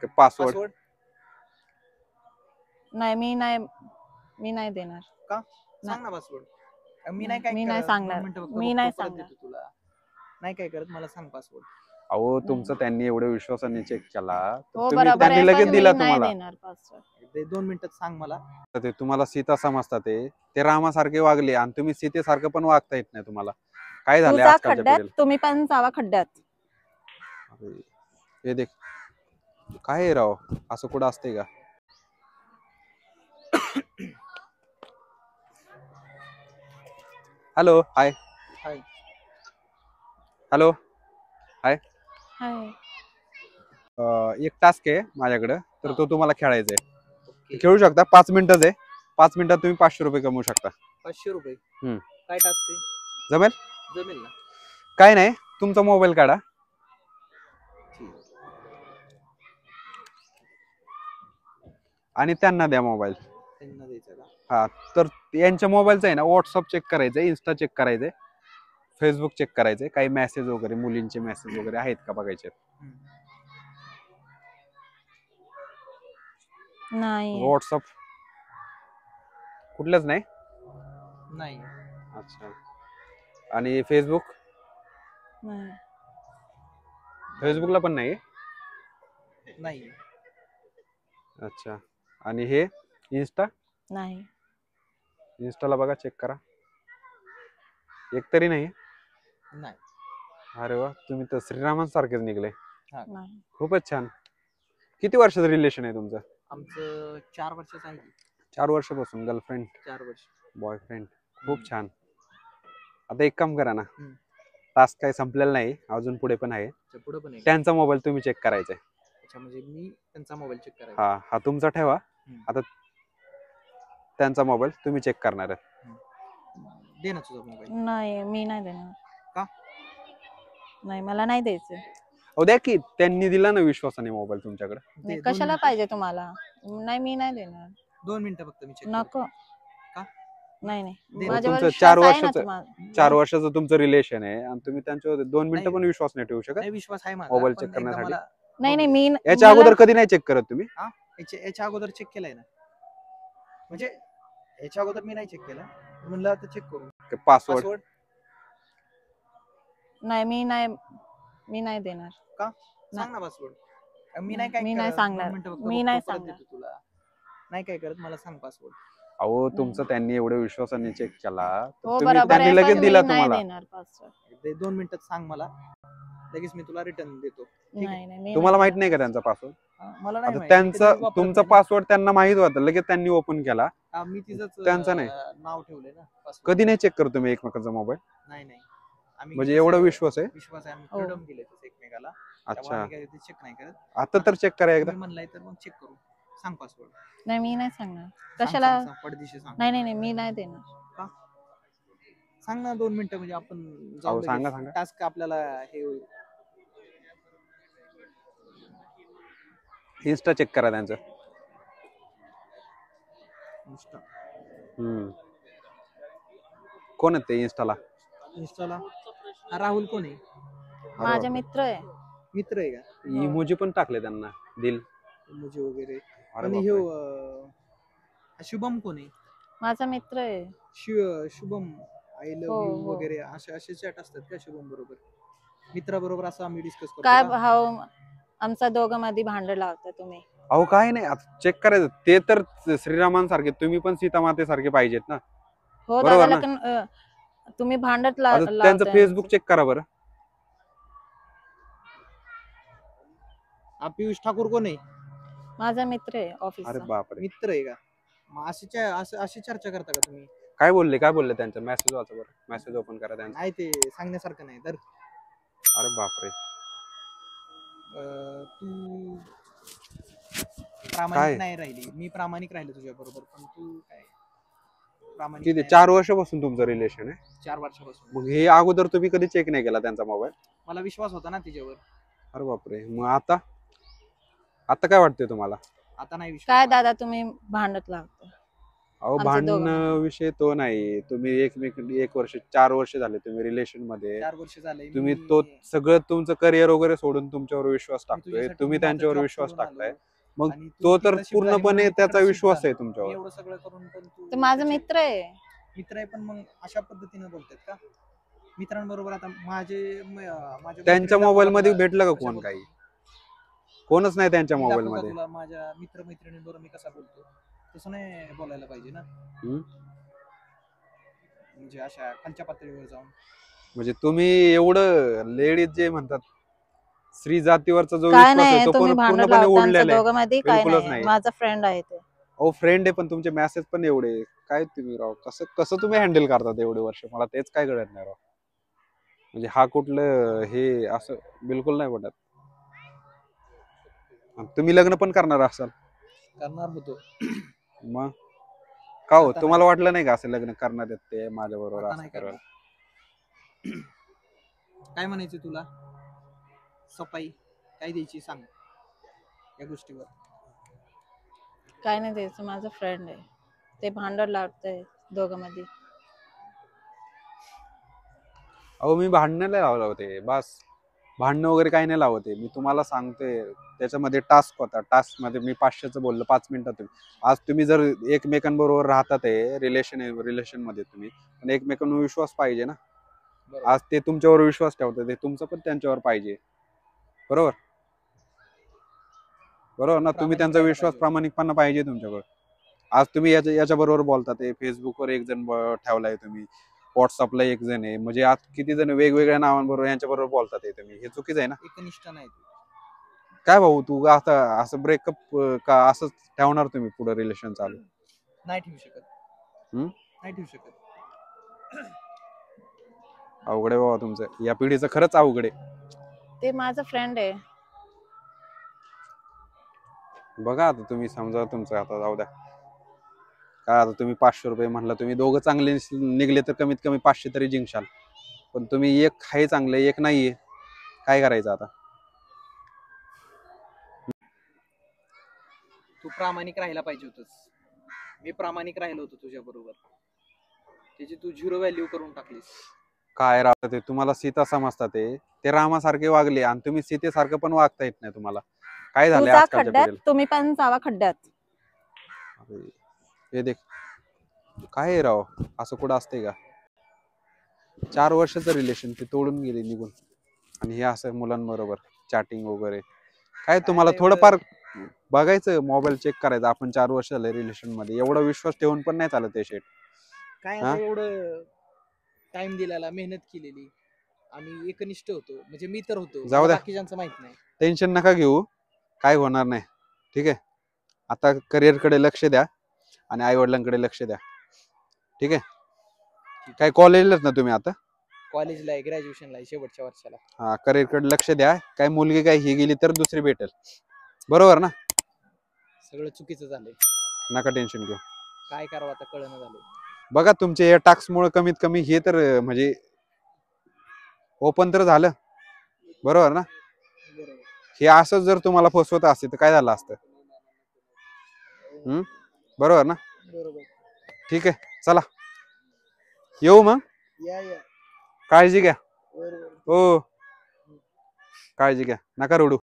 Password? नाही मी नाही देणार. का? सांग ना पासवर्ड. मी नाही काय सांगणार. मी नाही सांगणार. तुला नाही काय करत, मला सांग पासवर्ड. अहो तुमचं त्यांनी एवढ्या विश्वासाने चेक केला, हो तुम्ही बरोबर त्यांनी आहे, लगेच पण दिला मी नाही तुम्हाला. देणार पासवर्ड. ते 2 मिनिटात सांग मला. ते तुम्हाला सीता समजतात, ते रामासारखे वागले आणि तुम्ही सीतेसारखं पण वागता येत नाही तुम्हाला. काय झालंय तुझा आजकालच्या खड्ड्यात, पिढीला? तुम्ही पण जावा खड्ड्यात. अरे, हे देख काय आहे राव, असं कुठं असते का? Hello hi. Hi. Hello hi. Hi. एक टास्क आहे माझ्याकडे, तर तो तुम्हाला खेळायचा आहे. ओके. खेळू शकता, 5 मिनिटच आहे. 5 मिनिटात तुम्ही 500 रुपये कमवू शकता. 500 रुपये? काय टास्क आहे? जमेल? जमेल ना. काय नाही, तुमचा मोबाईल काढा आणि त्यांना द्या मोबाईल. त्यांना द्यायचा का? हा, तर यांच्या मोबाईलचं आहे ना, व्हॉट्सअप चेक करायचंय, इन्स्टा चेक करायचंय, फेसबुक चेक करायचंय, काही मेसेज वगैरे मुलींचे मेसेज वगैरे आहेत का बघायचे. नाही. व्हॉट्सअप कुठलंच नाही? नाही. अच्छा. आणि फेसबुक? नाही. फेसबुकला पण नाही? नाही. अच्छा. आणि हे इन्स्टा? नाही. इन्स्टाला बघा, चेक करा. एक तरी नाही? नाही. अरे वा, तुम्ही तर श्रीरामांसारखेच निघले. नाही. खूपच छान. किती वर्षाचं रिलेशन आहे तुमचं? आमचं 4 वर्षाचं आहे. 4 वर्षापासून गर्लफ्रेंड? 4 वर्ष. बॉयफ्रेंड. खूप छान. आता एक काम करा ना, टास्क काही संपलेला नाही, अजून पुढे पण आहे. पुढे पण आहे. त्यांचा मोबाईल तुम्ही चेक करायचा आहे. अच्छा, म्हणजे मी त्यांचा मोबाईल चेक करायचा? हा हा, तुमचा ठेवा. आता त्यांचा मोबाईल तुम्ही चेक करणार आहे. दे ना तुझा मोबाईल. नाही, मी नाही देणार. का? नाही, मला नाही द्यायचं. हो द्या की, त्यांनी दिला ना विश्वासाने मोबाईल तुमच्याकडे. कशाला पाहिजे तुम्हाला? नाही, मी नाही देणार. 2 मिनिटं फक्त मी चेक नको. का? नाही नाही, तुमचं 4 वर्षाचं तुमचं रिलेशन आहे आणि तुम्ही त्यांच्यावर 2 मिनिटं पण विश्वास नाही ठेवू शकत? नाही, विश्वास आहे माझा. मोबाईल चेक करण्यासाठी? नाही नाही, मी याच्या अगोदर कधी नाही चेक करत तुम्ही? याच्या अगोदर चेक केलाय ना, म्हणजे याच्या अगोदर मी नाही चेक केला, म्हणलं आता चेक करू. पासवर्ड? नाही, मी नाही देणार. का? सांग ना पासवर्ड. मी नाही सांगणार. मी नाही सांगणार. तुला नाही काय करत, मला सांग पासवर्ड. अहो तुमचं त्यांनी एवढ्या विश्वासाने चेक केला, हो तुम्ही बरोबर त्यांनी आहे, लगेच पण दिला मी नाही तुम्हाला. देणार पासवर्ड. ते 2 मिनिटात सांग मला, लगेच मी तुला रिटर्न देतो. नाही नाही, तुम्हाला माहित नाही का त्यांचा पासवर्ड? मला नाही माहित. त्यांचा तुमचा पासवर्ड त्यांना माहित होता, लगेच त्यांनी ओपन केला. मी तिचंच त्यांचा नाही नाव ठेवलंय ना पासवर्ड. कधी नाही चेक करतो तुम्ही एकमेकांचा मोबाईल? नाही नाही, म्हणजे एवढा विश्वास आहे? विश्वास आहे, आम्ही फ्रीडम दिले एकमेकाला. अच्छा, चेक नाही करत. आता तर चेक करा एकदा. म्हणलाय तर मग चेक करू. सांग पासवर्ड. नाही, मी नाही सांगणार. कशाला? पडदिशी सांग. नाही नाही, मी नाही देणार. का? सांग ना, 2 मिनिटं म्हणजे आपण जाऊ. सांगा सांगा. टास्क आपल्याला हे इन्स्टा चेक करा त्यांचं. इंस्टा. कोण आहे ते इंस्टाला? राहुल कोण आहे? माझा मित्र आहे. मित्र आहे का? इमोजी पण टाकले त्यांना, दिल इमोजी वगैरे. अरे आणि शुभम कोण आहे? माझा मित्र आहे. शुभम आय लव्ह यू वगैरे असे चॅट असतात का शुभम बरोबर? मित्राबरोबर असं आम्ही डिस्कस करतो. काय भाऊ, आमचा दोघं मध्ये भांडण लावता तुम्ही? अहो काय नाही, चेक करायचं. ते तर श्रीरामांसारखे, तुम्ही पण सीता मातेसारखे पाहिजेत ना. हो दादा, तुम्ही भांडत त्यांचं फेसबुक चेक करा बरं. पियुष ठाकूर कोण आहे? माझा मित्र आहे ऑफिसचा. अरे बापरे, मित्र आहे का? मग अशी चर्चा करता का तुम्ही? काय बोलले त्यांचं? मेसेज वाचा बरं, मेसेज ओपन करा त्यांचा. नाही, ते सांगण्यासारखं नाही. तर अरे बापरे, तू प्रामाणिक नाही राहिली. मी प्रामाणिक राहिलो तुझ्या बरोबर, पण तू काय प्रामाणिक? किती? 4 वर्षापासून तुमचं रिलेशन आहे? 4 वर्षापासून. मग हे अगोदर तुम्ही कधी चेक नाही केला त्यांचा मोबाईल? मला विश्वास होता ना तिच्यावर. अरे बापरे, मग आता काय वाटतंय तुम्हाला? आता नाही विश्वास. काय दादा, तुम्ही भांडत लावता? अहो आमच्या भांडण दोघांमध्ये. विषय तो नाही, तुम्ही एकमेक 1 वर्ष 4 वर्ष झाले तुम्ही रिलेशन मध्ये, 4 वर्ष झाले तुम्ही तो सगळं तुमचं करिअर वगैरे सोडून तुमच्यावर विश्वास टाकतोय, तुझ्यासाठी तुम्ही माझा त्यांच्यावर job विश्वास सोडून टाकताय, आलो. मग आणि तू तो तर तिकडं shift झाली म्हणून पूर्णपणे मी त्याचा तिकडं shift विश्वास आहे झालो. तुमच्यावर. मी एवढं सगळं करून पण तू तो माझा त्याच्या- मित्र आहे. मित्र आहे, पण मग अशा पद्धतीने बोलतात का मित्रांबरोबर? आता माझ्या त्यांच्या मैत्रिणीला मोबाईल मध्ये कोणाला भेटलं का कशा कोण बोलतो काही? मी? कोणच नाही त्यांच्या मी मोबाईल दाखवू का मध्ये. तुला माझ्या मैत्रिणीबरोबर मी कसा बोलतो? तसं नाही बोलायला पाहिजे ना, हम्म? म्हणजे अशा खालच्या पातळीवर जाऊन. म्हणजे तुम्ही एवढं लेडीज जे म्हणतात स्त्री जातीवरचा जो काय विश्वास आहे नाही तो तुम्ही पण भांडण पूर्णपणे लावता आमच्या उडलेला आहे. दोघांमध्ये. काय बिलकुलच नाही, नाही. माझा फ्रेंड आहे ते. अहो फ्रेंड आहे, पण तुमचे मेसेज पण एवढे काय तुम्ही राव, कसं कसं तुम्ही हँडल करतात एवढे वर्ष, मला तेच काय कळत नाही राव. म्हणजे हा कुठलं हे असं बिलकुल नाही पटत. आणि तुम्ही लग्न पण करणार असाल करणार होतो, मग का हो, आता तुम्हाला वाटलं नाही का असं लग्न करणार आहेत ते माझ्या बरोबर आता असं नाही करायला? करणार. काय म्हणायचं तुला? सफाई काय द्यायची सांग या गोष्टीवर. काय नाही द्यायचं, माझा फ्रेंड आहे. ते भांडण लावतंय दोघांमध्ये. अहो मी भांडणं नाही लावलं होते, बस भांडणं वगैरे काही नाही लावते. मी तुम्हाला सांगतोय त्याच्यामध्ये टास्क होता, टास्क मध्ये मी 500चं बोललो 5 मिनिटात. आज तुम्ही जर एकमेकांबरोबर राहतात आहे रिलेशन मध्ये तुम्ही, पण एकमेकांवर विश्वास पाहिजे ना. बरोबर. आज ते तुमच्यावर विश्वास ठेवतात, ते तुमचा पण त्यांच्यावर पाहिजे. बरोबर बरोबर ना. तुम्ही प्रामाणिक त्यांचा राहायला विश्वास पाहिजे. प्रामाणिकपणा पाहिजे तुमच्यावर. आज तुम्ही याच्या बरोबर बोलतात, ते फेसबुकवर एक जण ठेवलाय तुम्ही, व्हॉट्सअपला एक जण आहे, म्हणजे आज किती जण वेगवेगळ्या नावांबरोबर यांच्या बरोबर बोलतात आहे तुम्ही, हे चुकीचं आहे ना. एकनिष्ठ नाही तू. काय भाऊ तू आता असं ब्रेकअप का असंच ठेवणार तुम्ही पुढे रिलेशन चालू? नाही ठेवू शकत. हम्म? नाही ठेवू शकत. अवघड आहे बाबा तुमचं, या पिढीचं खरंच अवघड आहे. ते माझा फ्रेंड आहे. बघा आता तुम्ही समजा तुमचं, आता जाऊ द्या काय, आता तुम्ही 500 रुपये म्हणला, तुम्ही दोघं चांगले निघले तर कमीत कमी 500 तरी जिंकशाल. पण तुम्ही एक आहे चांगले, एक नाहीये, काय करायचं आता? तू प्रामाणिक राहायला पाहिजे होतस. मी प्रामाणिक राहिलो होतो तुझ्या बरोबर, त्याची तू 0 व्हॅल्यू करून टाकलीस. काय राहतं ते, तुम्हाला सीता समजतात ते रामासारखे वागले, आणि तुम्ही सीतेसारखं पण वागता येत नाही तुम्हाला. काय तू झालंय जा आजकालच्या खड्ड्यात, पिढीला? तुम्ही पण जावा खड्ड्यात. अरे, हे देख काय आहे राव, असं कुठं असतंय का? 4 वर्षाचं रिलेशन ते तोडून गेले निघून, आणि हे असं मुलांबरोबर चॅटिंग वगैरे. काय तुम्हाला एवढं- थोडंफार बघायचं, मोबाईल चेक करायचा. आपण 4 वर्ष झाले रिलेशन मध्ये, एवढा विश्वास ठेवून पण नाही चालत. शेट काय हा? आता एवढं टाइम दिलेला, मेहनत केलेली, आम्ही एकनिष्ठ होतो, म्हणजे मी तर होतो, जाऊ मला द्या. बाकीच्यांचं माहित नाही. टेन्शन नका घेऊ, काय होणार नाही. ठीक आहे, आता करिअर कडे लक्ष द्या आणि आई वडिलांकडे लक्ष द्या. ठीक आहे, काय कॉलेजलाच ना तुम्ही आता? कॉलेजला आहे, ग्रॅज्युएशनला आहे, शेवटच्या वर्षाला. हा, करिअर कडे लक्ष द्या. काय मुलगी काय ही गेली तर दुसरी भेटेल, बरोबर ना? सगळं चुकीचं झालंय, नका टेन्शन घेऊ. काय करावं आता कळलं झालं. बघा तुमच्या या टास्क मुळे कमीत कमी हे तर म्हणजे ओपन तर झालं, बरोबर ना? बरोबर. हे असं जर तुम्हाला फसवत असते तर काय झालं असतं? बरोबर ना? बरोबर. ठीक आहे, चला येऊ मग. या काळजी घ्या. बरोबर. हो, काळजी घ्या, नका रडू.